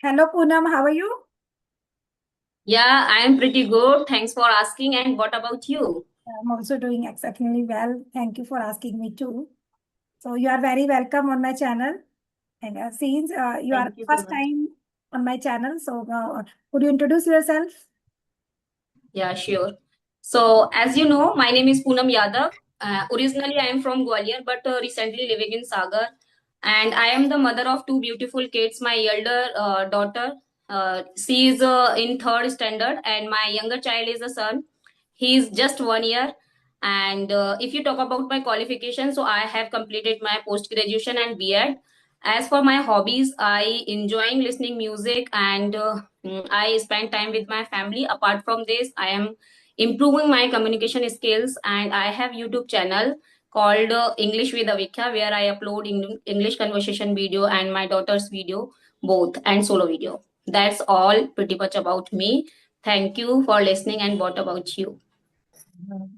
Hello, Poonam. How are you? Yeah, I am pretty good. Thanks for asking. And what about you? I'm also doing exceptionally well. Thank you for asking me too. So you are very welcome on my channel. And since you are Thank you so first much. time on my channel, so could you introduce yourself? Yeah, sure. So, as you know, my name is Poonam Yadav. Originally, I am from Gwalior, but recently living in Sagar. And I am the mother of two beautiful kids. My elder daughter, she is in third standard, and my younger child is a son. He is just 1 year. And if you talk about my qualification, so I have completed my post graduation and B.Ed. As for my hobbies, I enjoying listening music and I spend time with my family. Apart from this, I am improving my communication skills and I have YouTube channel called English with Avikya where I upload English conversation video and my daughter's video both and solo video. That's all pretty much about me. Thank you for listening and what about you?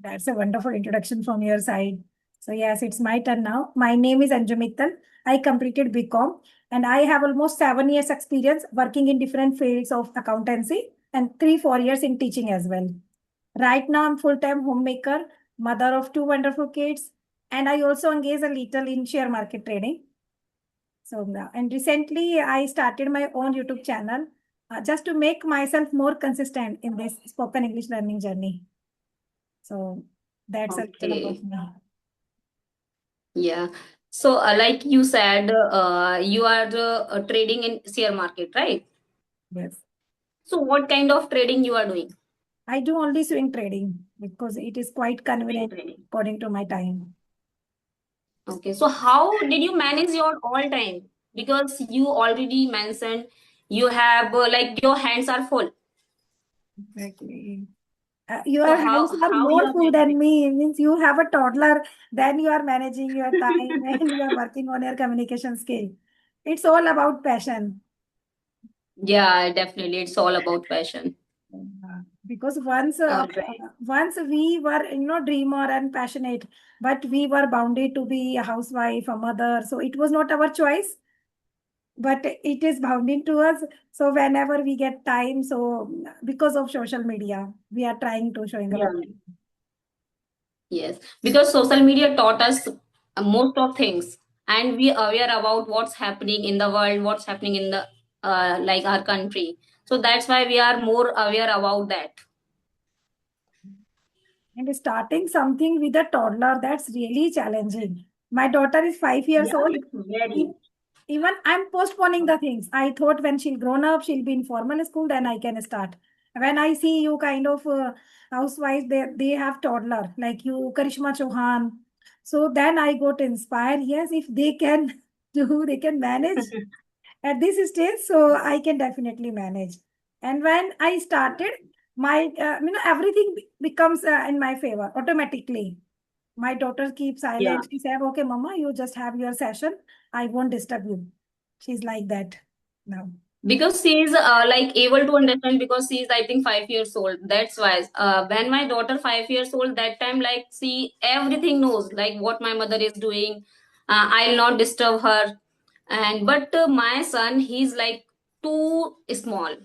That's a wonderful introduction from your side. So yes, it's my turn now. My name is Anju Mittal. I completed BCom and I have almost 7 years experience working in different fields of accountancy and 3-4 years in teaching as well. Right now, I'm full-time homemaker, mother of two wonderful kids, and I also engage a little in share market trading. So, and recently I started my own YouTube channel just to make myself more consistent in this spoken English learning journey. So that's a little about Okay. me. Yeah. So, like you said, you are trading in share market, right? Yes. So, what kind of trading you are doing? I do only swing trading because it is quite Swing convenient trading. according to my time. Okay. So, how did you manage your all time? Because you already mentioned you have like your hands are full. Exactly. So, Your hands are how you more are full managing? than me. Means you have a toddler, then you are managing your time and you are working on your communication skill. It's all about passion. Yeah, definitely. It's all about passion. Because All right. once we were dreamer and passionate, but we were bounded to be a housewife, a mother. So it was not our choice, but it is bounding to us. So whenever we get time, so because of social media, we are trying to showing our. Yeah. Yes, because social media taught us most of things, and we are aware about what's happening in the world, what's happening in the like our country. So that's why we are more aware about that. And starting something with a toddler, that's really challenging. My daughter is 5 years Yeah, old. it's very. E- Even I'm postponing the things. I thought when she'll grown up, she'll be in formal school, then I can start. When I see you kind of housewives, they have toddler like you, Karishma Chauhan. So then I got inspired. Yes, if they can do, they can manage at this stage, so I can definitely manage. And when I started, my everything becomes in my favor automatically. My daughter keeps Yeah, silent. She said, "Okay, Mama, you just have your session. I won't disturb you." She's like that now. because she is like able to understand because she is I think 5 years old. That's why when my daughter 5 years old, that time like she everything knows like what my mother is doing. I'll not disturb her. And but my son, he's like too small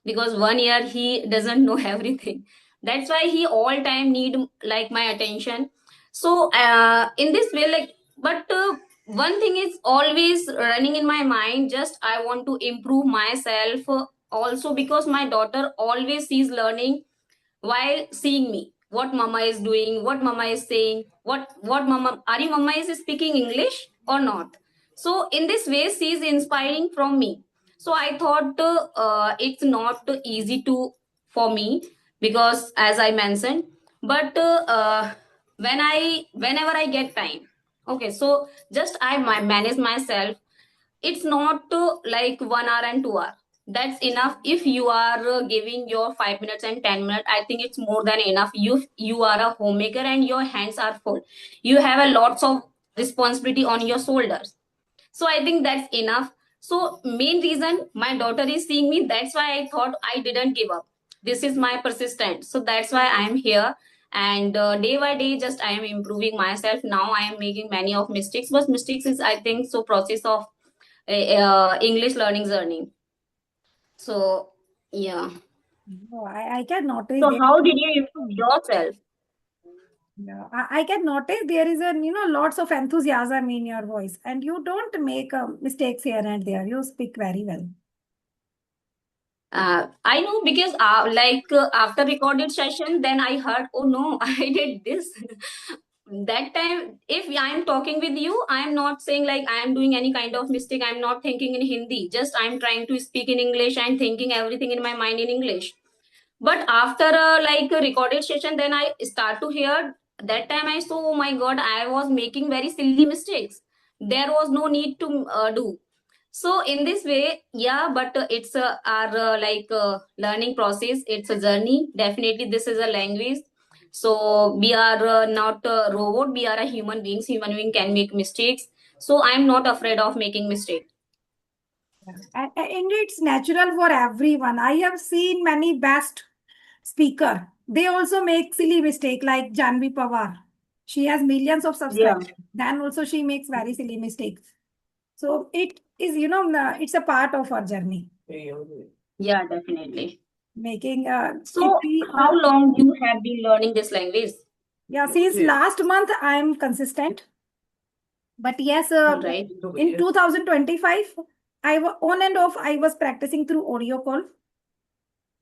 because 1 year he doesn't know everything. That's why he all time need like my attention. So in this way, like, but one thing is always running in my mind, just I want to improve myself also because my daughter always sees learning while seeing me, what mama is doing, what mama is saying, what mama are you mama is speaking English or not. So in this way she is inspiring from me. So I thought it's not easy to for me because as I mentioned, but whenever I get time, okay, so just I manage myself. It's not like 1 hour and 2 hour. That's enough. If you are giving your 5 minutes and 10 minutes, I think it's more than enough. You are a homemaker and your hands are full. You have a lots of responsibility on your shoulders. So I think that's enough. So main reason my daughter is seeing me, that's why I thought I didn't give up. This is my persistence. So that's why I am here. And day by day, just I am improving myself. Now I am making many of mistakes, but mistakes is I think so process of English learning journey. So yeah. Oh, I can notice So there how is did you improve yourself? yeah, I can notice there is a lots of enthusiasm in your voice, and you don't make mistakes here and there. You speak very well. I know because after recorded session, then I heard, oh no, I did this. That time, if I am talking with you, I am not saying like I am doing any kind of mistake. I'm not thinking in Hindi. Just I'm trying to speak in English and thinking everything in my mind in English. But after a recorded session, then I start to hear. That time I saw, oh my god, I was making very silly mistakes. There was no need to do. So in this way, yeah, but it's our learning process. It's a journey. Definitely, this is a language. So we are not a robot. We are a human beings. Human being can make mistakes. So I'm not afraid of making mistakes. Yeah. And it's natural for everyone. I have seen many best speaker. They also make silly mistake like Janvi Pawar. She has millions of Yeah. subscribers. Then also she makes very silly mistakes. So it is, it's a part of our journey. Yeah, definitely. Making if So we how long you have been learning this language? yeah, since last month I am consistent. But yes, All right. in 2025, on and off I was practicing through audio call.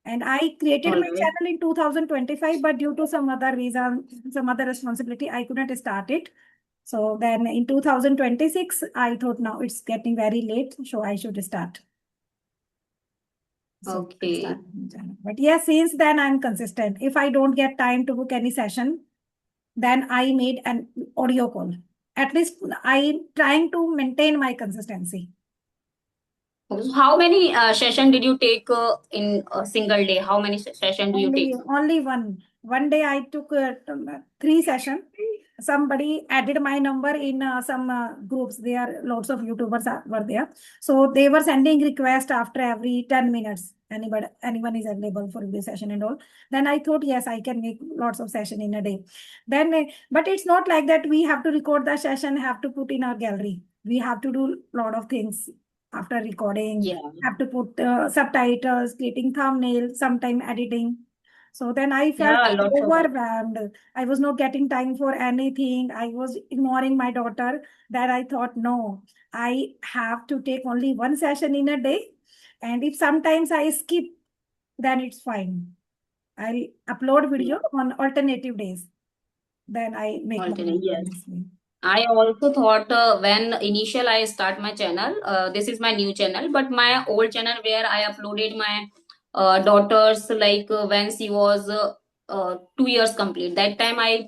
And I created All my right. channel in 2025, but due to some other reason, some other responsibility, I couldn't start it. So then in 2026, I thought now it's getting very late, so I should start. So I Okay. started my channel. But yes, since then I'm consistent. If I don't get time to book any session, then I made an audio call. At least I'm trying to maintain my consistency. So how many session did you take in a single day? How many session do you take? Only one. One day I took 3 sessions. Somebody added my number in some groups. There are lots of YouTubers were there. So they were sending request after every 10 minutes. Anyone is available for this session and all. Then I thought, yes, I can make lots of session in a day. Then, but it's not like that we have to record the session, have to put in our gallery. We have to do lot of things after recording, Yeah. have to put subtitles, creating thumbnails, sometime editing. So then I felt Yeah, lots of work. overwhelmed. I was not getting time for anything. I was ignoring my daughter. Then I thought, no, I have to take only one session in a day. And if sometimes I skip, then it's fine. I'll upload Yeah. video on alternative days. Then I make my Alternate. Yes. videos. I also thought when initial I start my channel, this is my new channel, but my old channel where I uploaded my daughters when she was 2 years complete. That time I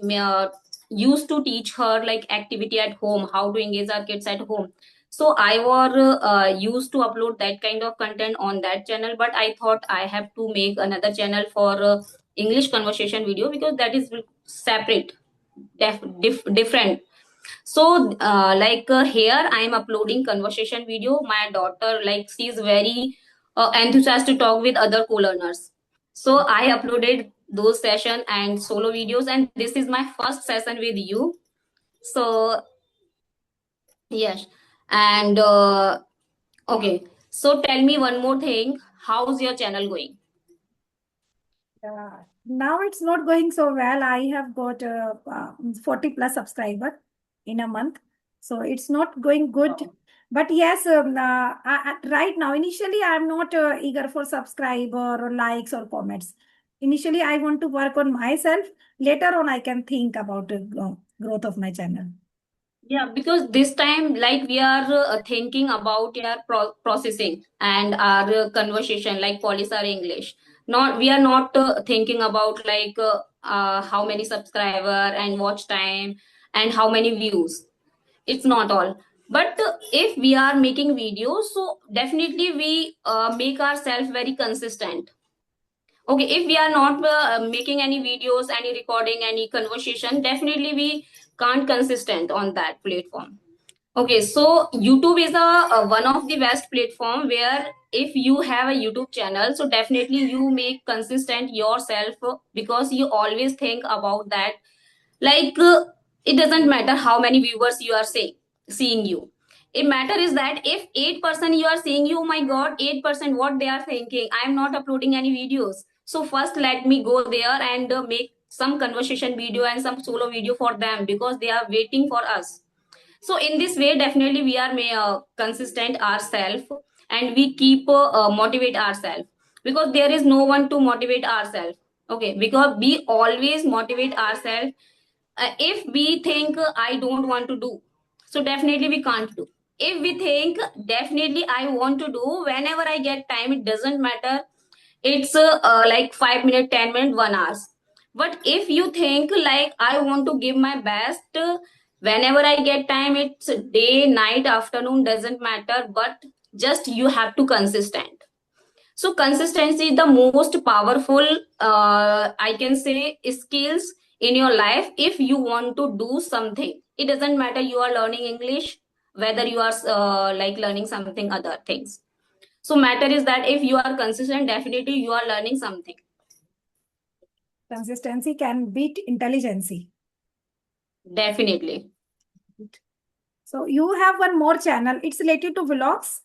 used to teach her like activity at home, how to engage our kids at home. So I was used to upload that kind of content on that channel, but I thought I have to make another channel for English conversation video because that is separate, different. So here I am uploading conversation video. My daughter, like, she's very enthusiastic to talk with other co-learners. So I uploaded those session and solo videos, and this is my first session with you. So yes. And okay, so tell me one more thing, how's your channel going? Now it's not going so well. I have got 40 plus subscriber in a month. So it's not going good. Oh. But yes, right now, initially, I'm not eager for subscriber or likes or comments. Initially, I want to work on myself. Later on, I can think about the growth of my channel. Yeah, because this time, like, we are thinking about your processing and our conversation, like polish our English. Not we are not thinking about how many subscriber and watch time and how many views. It's not all. But if we are making videos, so definitely we make ourselves very consistent. Okay, if we are not making any videos, any recording, any conversation, definitely we can't consistent on that platform. Okay, so YouTube is a one of the best platform where if you have a YouTube channel, so definitely you make consistent yourself because you always think about that. Like it doesn't matter how many viewers you are seeing you. It matter is that if 8% you are saying, oh my god, 8% what they are thinking, I am not uploading any videos. So first let me go there and make some conversation video and some solo video for them, because they are waiting for us. So in this way definitely we are consistent ourselves, and we keep motivate ourselves, because there is no one to motivate ourselves. Okay, because we always motivate ourselves. If we think I don't want to do, so definitely we can't do. If we think definitely I want to do, whenever I get time, it doesn't matter, it's like 5 minutes, 10 minutes, 1 hours. But if you think like I want to give my best, whenever I get time, it's day, night, afternoon, doesn't matter, but just you have to consistent. So consistency is the most powerful, I can say, skills in your life. If you want to do something, it doesn't matter you are learning English, whether you are like learning something other things. So matter is that if you are consistent, definitely you are learning something. Consistency can beat intelligence. Definitely. So you have one more channel. It's related to vlogs.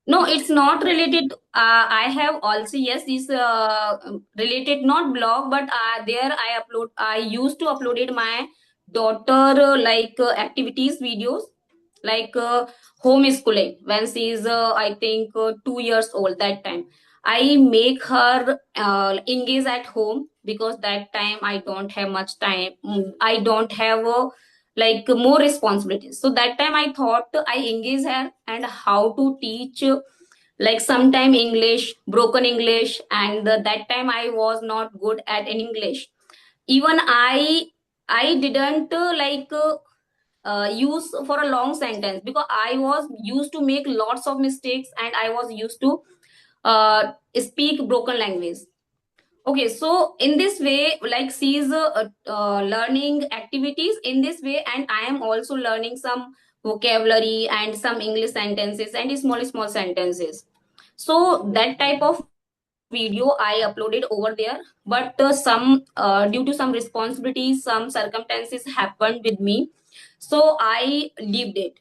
No, it's not related. I have also, yes, this related, not blog, but there I used to uploaded my daughter activities videos, like homeschooling when she is I think 2 years old. That time I make her engage at home, because that time I don't have much time. I don't have more responsibilities. So that time I thought I engage her and how to teach like sometime English, broken English, and that time I was not good at in English. Even I didn't use for a long sentence, because I was used to make lots of mistakes, and I was used to speak broken language. Okay, so in this way, like she's learning activities in this way, and I am also learning some vocabulary and some English sentences and small sentences. So that type of video I uploaded over there, but some due to some responsibilities, some circumstances happened with me, so I leaved it,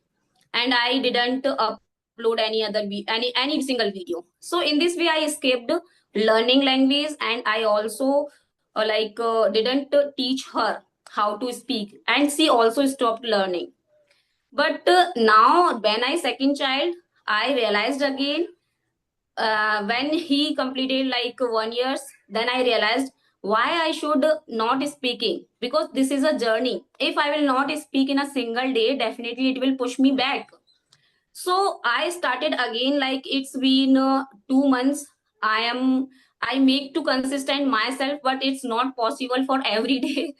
and I didn't upload any other any single video. So in this way I escaped learning language, and I also didn't teach her how to speak, and she also stopped learning. But now when I second child, I realized again, when he completed like 1 years, then I realized why I should not speaking, because this is a journey. If I will not speak in a single day, definitely it will push me back. So I started again, like it's been 2 months. I make to consistent myself, but it's not possible for every day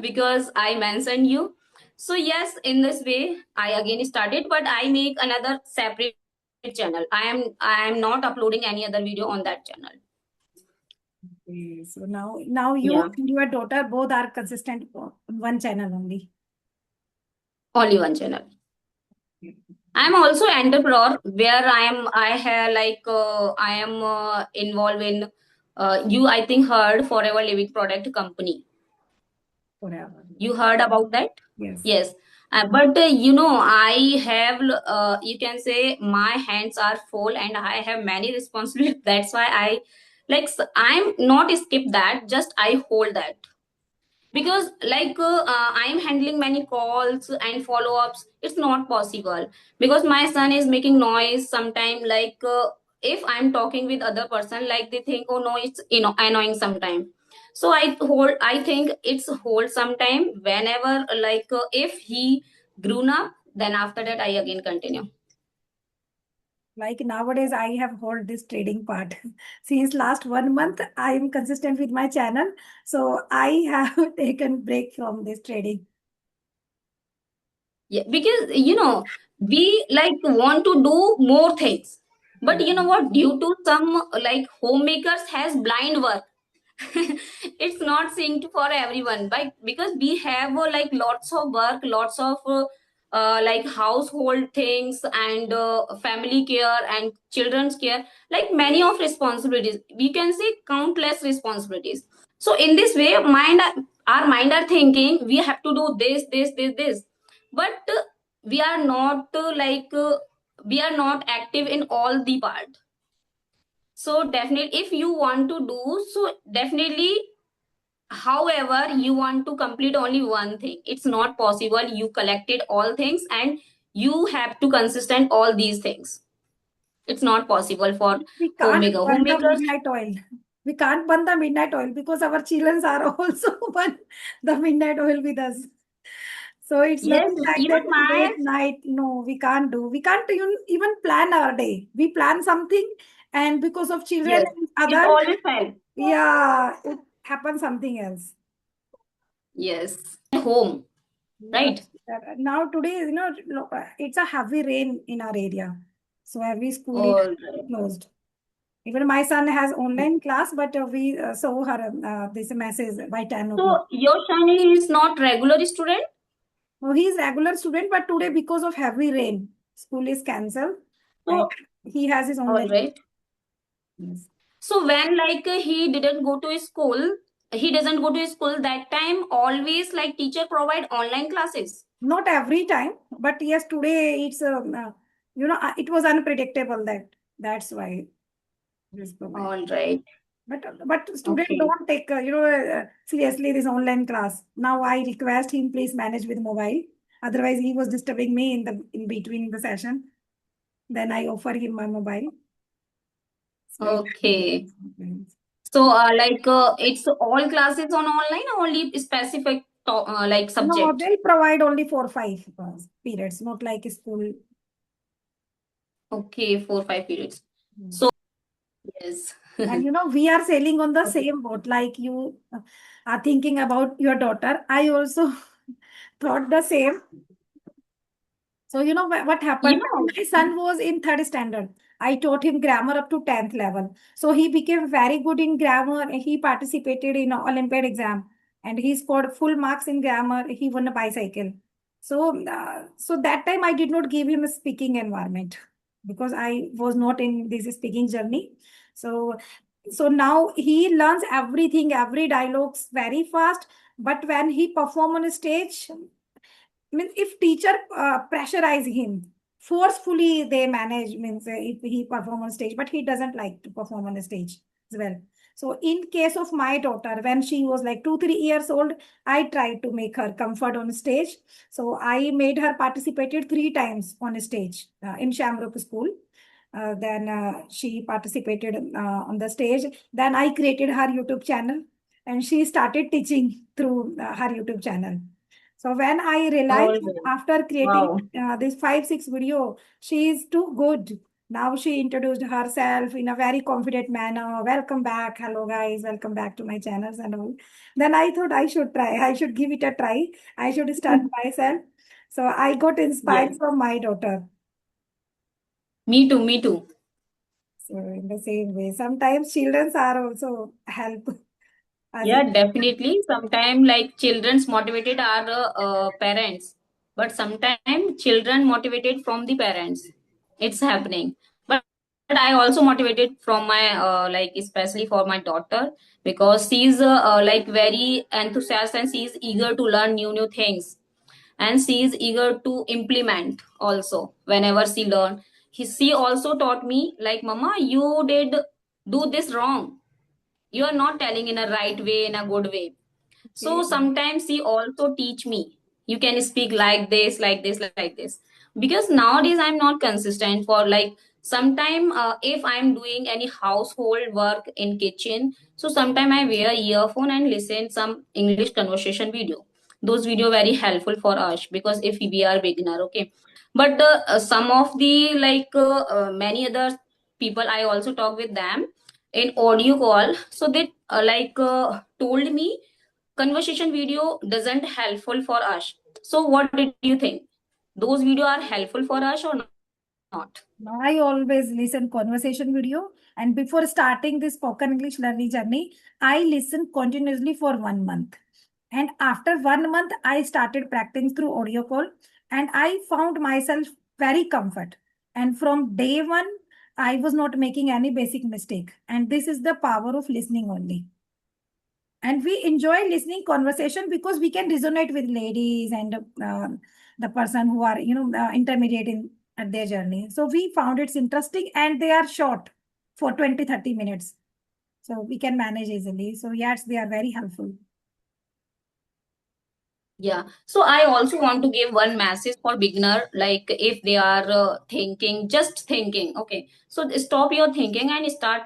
because I mentioned you. So yes, in this way I again started, but I make another separate channel. I am not uploading any other video on that channel. Okay, so now you Yeah. and your daughter both are consistent on one channel only. Only one channel. I'm also entrepreneur, where I am involved in you I think heard Forever Living product company. Forever. You heard about that? Yes. Yes. But you know, I have you can say my hands are full and I have many responsibilities. That's why I'm not skip that, just I hold that, because I'm handling many calls and follow-ups. It's not possible, because my son is making noise sometime, if I'm talking with other person, like they think, oh no, it's annoying sometime. So I think it's hold sometime. Whenever if he grown up, then after that I again continue. Like nowadays, I have hold this trading part. Since last 1 month, I am consistent with my channel. So I have taken break from this trading. Yeah, because we like want to do more things, but you know what, due to some like homemakers has blind work. It's not synced for everyone, but because we have lots of work, lots of like household things and family care and children's care, like many of responsibilities, we can say countless responsibilities. So in this way our mind are thinking we have to do this, but we are not we are not active in all the part. So definitely, if you want to do, so definitely, however, you want to complete only one thing. It's not possible. You collected all things and you have to consistent all these things. It's not possible for We can't homemaker. burn the Homemakers, midnight oil. We can't burn the midnight oil because our children are also burn the midnight oil with us. So it's yes, nothing like even that my, late night. No, we can't do. We can't even plan our day. We plan something, and because of children yes, and it's other, always felt. yeah, it happens something else. Yes, home, Yeah. right? Now today, it's a heavy rain in our area, so every school is All right. closed. Even my son has online class, but we saw her this message by 10 o'clock. So your son is not regular student? So he's regular student, but today because of heavy rain, school is cancelled, and So, he has his all online. right. Yes. So when he didn't go to school, he doesn't go to school that time. Always like teacher provide online classes. Not every time, but yes, today it's it was unpredictable that's why this provide. All right. But student Okay. don't take seriously this online class. Now I request him please manage with mobile. Otherwise, he was disturbing me in between the session. Then I offer him my mobile. So Okay. So it's all classes on online or only specific like no, subject? they'll provide only 4 5 periods, not like a school. Okay, 4 5 periods. Mm. So yes. And we are sailing on the Okay. same boat. Like you are thinking about your daughter. I also thought the same. So, what You happened? know, My son was in third standard. I taught him grammar up to 10th level. So he became very good in grammar. He participated in Olympiad exam and he scored full marks in grammar. He won a bicycle. So that time I did not give him a speaking environment because I was not in this speaking journey. So, so now he learns everything, every dialogues very fast. But when he perform on a stage, means if teacher pressurize him forcefully, they manage, means if he perform on stage, but he doesn't like to perform on the stage as well. So in case of my daughter, when she was like 2 3 years old, I tried to make her comfort on stage. So I made her participated 3 times on a stage in Shamrock school. Then she participated on the stage. Then I created her YouTube channel and she started teaching through her YouTube channel. So when I all realized right. after creating Wow. this 5 6 video, she is too good. Now she introduced herself in a very confident manner. Welcome back. Hello guys. Welcome back to my channels and all. Then I thought I should try. I should give it a try. I should start myself. So I got Yes. inspired from my daughter. Me too. Me too. So in the same way, sometimes children are also help us. Yeah, definitely. Sometimes like children's motivated are parents, but sometimes children motivated from the parents. It's happening. But I also motivated from my like especially for my daughter because she's like very enthusiastic and she's eager to learn new things and she is eager to implement also whenever she learn. She also taught me like, Mama, you did do this wrong, you are not telling in a right way, in a good way. So Okay. sometimes he also teach me, you can speak like this, like this, like this. Because nowadays I'm not consistent for like sometime if I'm doing any household work in kitchen, so sometime I wear earphone and listen some English conversation video. Those video very helpful for us because if we are beginner, okay. But some of the many other people I also talk with them in audio call, so they told me conversation video doesn't helpful for us. So what did you think, those video are helpful for us or not? I always listen conversation video, and before starting this spoken English learning journey, I listen continuously for 1 month. And after 1 month, I started practicing through audio call, and I found myself very comfort. And from day one, I was not making any basic mistake. And this is the power of listening only. And we enjoy listening conversation because we can resonate with ladies and the person who are intermediate in at their journey. So we found it's interesting, and they are short for 20-30 minutes, so we can manage easily. So yes, they are very helpful. Yeah. So I also want to give one message for beginner, like if they are thinking, just thinking. Okay. So stop your thinking and start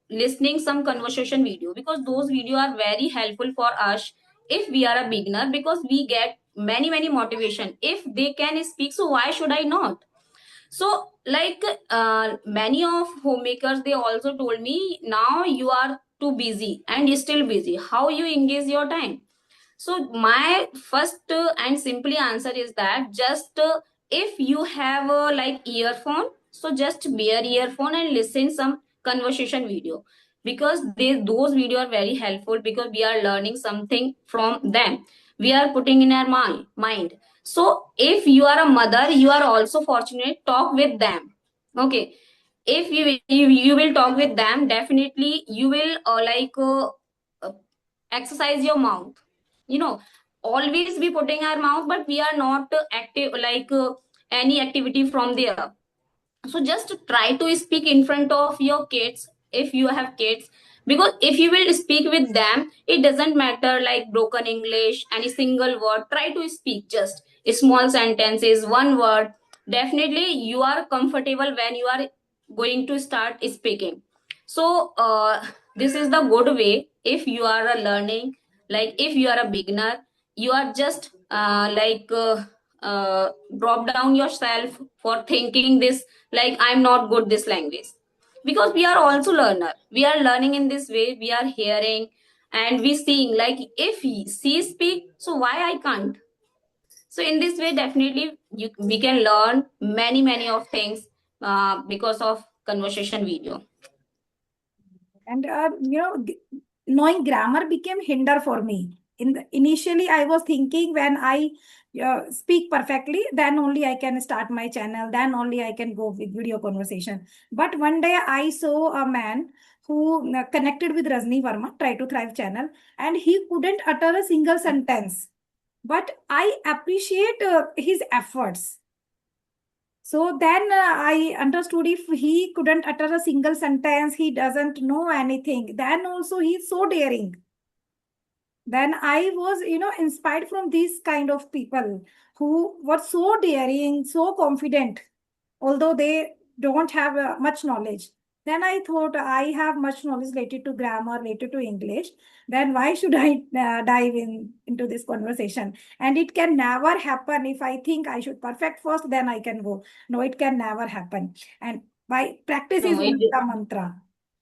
listening some conversation video, because those video are very helpful for us if we are a beginner, because we get many motivation. If they can speak, so why should I not? So many of homemakers, they also told me, now you are too busy and still busy. How you engage your time? So my first and simply answer is that just if you have a earphone, so just wear earphone and listen some conversation video, because those video are very helpful, because we are learning something from them. We are putting in our mind. So if you are a mother, you are also fortunate. Talk with them. Okay. If you will talk with them, definitely you will uh, exercise your mouth. You know, always be putting our mouth, but we are not active any activity from there. So just try to speak in front of your kids if you have kids, because if you will speak with them, it doesn't matter like broken English, any single word. Try to speak just small sentences, one word. Definitely you are comfortable when you are going to start speaking. So this is the good way. If you are a learning, like if you are a beginner, you are just drop down yourself for thinking this, like I'm not good this language, because we are also learner. We are learning in this way. We are hearing and we seeing, like if she speak, so why I can't? So in this way, definitely we can learn many of things because of conversation video. And knowing grammar became hinder for me. Initially, I was thinking when I speak perfectly, then only I can start my channel. Then only I can go with video conversation. But one day I saw a man who connected with Rajni Verma, Try to Thrive channel, and he couldn't utter a single sentence. But I appreciate his efforts. So then I understood, if he couldn't utter a single sentence, he doesn't know anything. Then also he's so daring. Then I was, inspired from these kind of people who were so daring, so confident, although they don't have much knowledge. Then I thought, I have much knowledge related to grammar, related to English. Then why should I dive into this conversation? And it can never happen. If I think I should perfect first, then I can go. No, it can never happen. And by practice is No, only the mantra.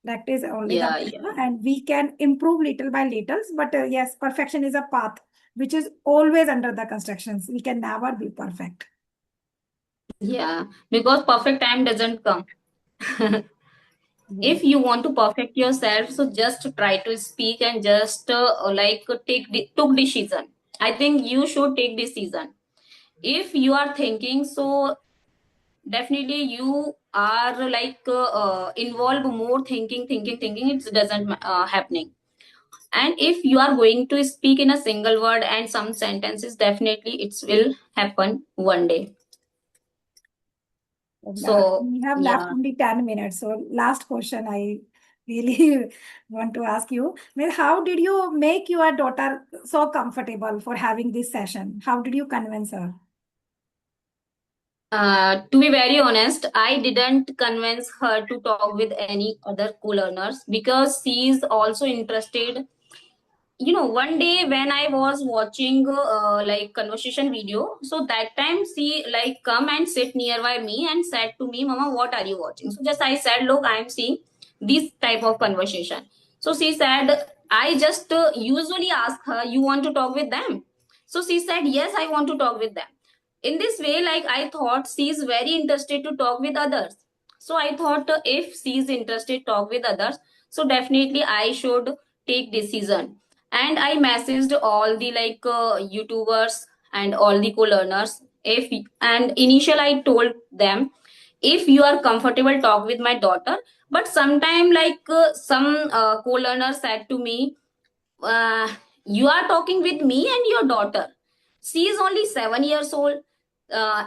Practice only the yeah. mantra, and we can improve little by littles. But yes, perfection is a path which is always under the constructions. We can never be perfect. Yeah, because perfect time doesn't come. If you want to perfect yourself, so just try to speak and just took decision. I think you should take decision. If you are thinking, so definitely you are involve more thinking, it doesn't happening. And if you are going to speak in a single word and some sentences, definitely it will happen one day. So We have left yeah. only 10 minutes. So last question I really want to ask you. How did you make your daughter so comfortable for having this session? How did you convince her? To be very honest, I didn't convince her to talk with any other co-learners, because she is also interested. One day when I was watching conversation video, so that time she come and sit nearby me and said to me, "Mama, what are you watching?" So just I said, "Look, I am seeing this type of conversation." So she said, I just usually ask her, "You want to talk with them?" So she said, "Yes, I want to talk with them." In this way, I thought she is very interested to talk with others. So I thought, if she is interested to talk with others, so definitely I should take decision. And I messaged all the YouTubers and all the co-learners. If and initial I told them, if you are comfortable, talk with my daughter. But sometime some co-learners said to me, you are talking with me and your daughter. She is only 7 years old.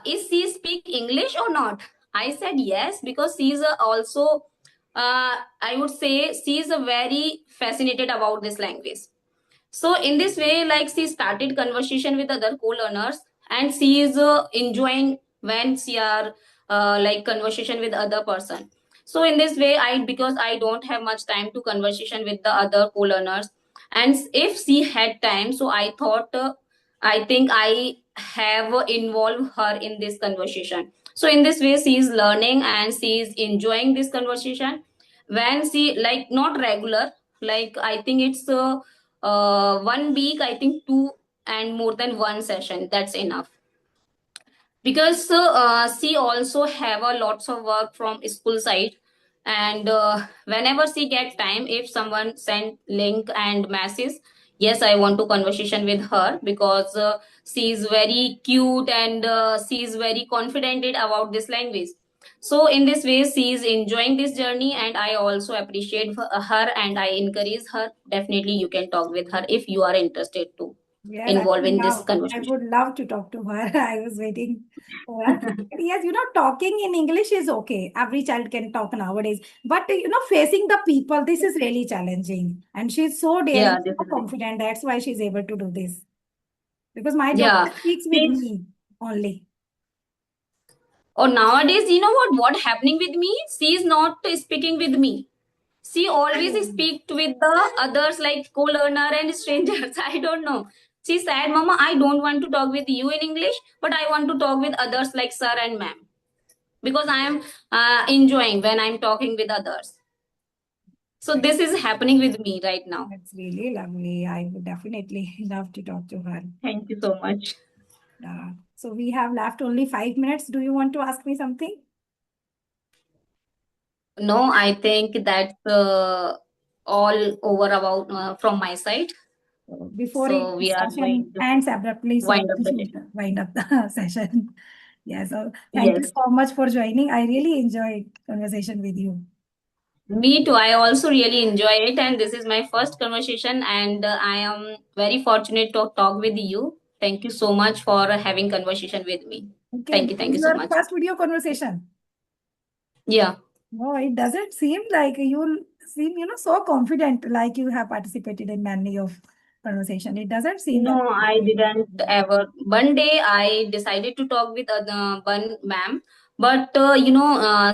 Is she speak English or not? I said yes, because she is also, I would say, she is very fascinated about this language. So in this way, like, she started conversation with other co-learners, and she is enjoying when she are like conversation with other person. So in this way, because I don't have much time to conversation with the other co-learners, and if she had time, so I thought, I think I have involved her in this conversation. So in this way, she is learning and she is enjoying this conversation. When she, like, not regular, like, I think it's 1 week, I think two and more than one session, that's enough. Because she also have a lots of work from school side, and whenever she get time, if someone send link and message, yes, I want to conversation with her, because she is very cute, and she is very confident about this language. So in this way, she is enjoying this journey, and I also appreciate her, and I encourage her. Definitely you can talk with her if you are interested to Yes, involve in this I conversation. would love to talk to her. I was waiting for her. Yes, talking in English is okay. Every child can talk nowadays. But, facing the people, this is really challenging. And she's so Yeah, daring, this so is it. confident. That's why she's able to do this. Because my daughter Yeah. speaks with See, me only. or nowadays, you know what happening with me? She is not speaking with me. She always Oh. speak with the others, like co-learner and strangers. I don't know. She said, Mama, I don't want to talk with you in English, but I want to talk with others like sir and ma'am, because I am enjoying when I'm talking with others. So this is happening with me right now. That's really lovely. I would definitely love to talk to her. Thank you so much. So we have left only 5 minutes. Do you want to ask me something? No, I think that's all over about from my side. Before it So we are session going to ends abruptly, so wind up we the should session. wind up the session. Yeah, so thank you Yes. so much for joining. I really enjoyed conversation with you. Me too. I also really enjoy it, and this is my first conversation, and I am very fortunate to talk with you. Thank you so much for having conversation with me. Okay, this Thank is you so your much. first video conversation. Yeah. No, it doesn't seem like you seem, so confident, like you have participated in many of conversation. It doesn't seem that. No, I didn't ever. One day I decided to talk with one ma'am, but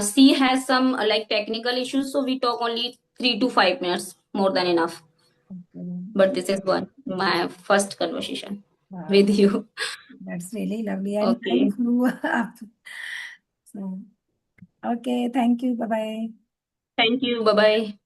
she has some like technical issues, so we talk only 3 to 5 minutes, more than enough. Okay. But this is one my first conversation with Wow, you. that's really lovely. And time Okay. flew up. So, okay, thank you. Bye bye. Thank you. Bye bye.